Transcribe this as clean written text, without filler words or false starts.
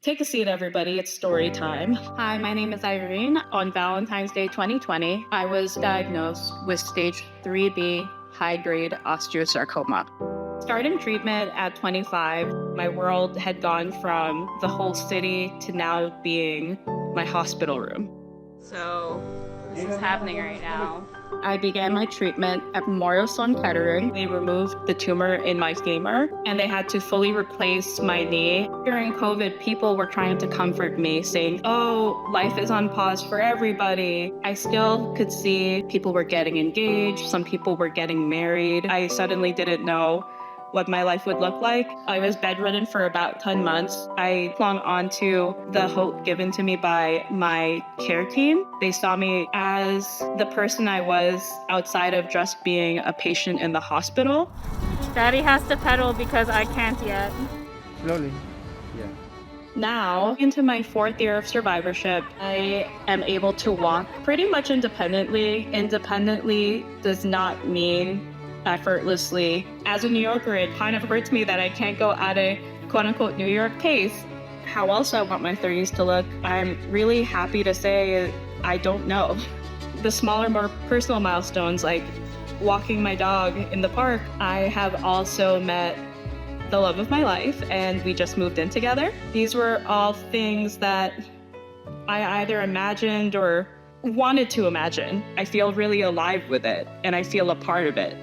Take a seat, everybody. It's story time. Hi, my name is Irene. On Valentine's Day 2020, I was diagnosed with stage 3B high-grade osteosarcoma. Starting treatment at 25, my world had gone from the whole city to now being my hospital room. So this is happening right now. I began my treatment at Memorial Sloan Kettering. They removed the tumor in my femur and they had to fully replace my knee. During COVID, people were trying to comfort me, saying, oh, life is on pause for everybody. I still could see people were getting engaged. Some people were getting married. I suddenly didn't know what my life would look like. I was bedridden for about 10 months. I clung on to the hope given to me by my care team. They saw me as the person I was outside of just being a patient in the hospital. Daddy has to pedal because I can't yet. Slowly. Yeah. Now, into my 4th year of survivorship, I am able to walk pretty much independently. Independently does not mean effortlessly. As a New Yorker, it kind of hurts me that I can't go at a quote-unquote New York pace. How else I want my 30s to look, I'm really happy to say I don't know. The smaller, more personal milestones, like walking my dog in the park, I have also met the love of my life, and we just moved in together. These were all things that I either imagined or wanted to imagine. I feel really alive with it, and I feel a part of it.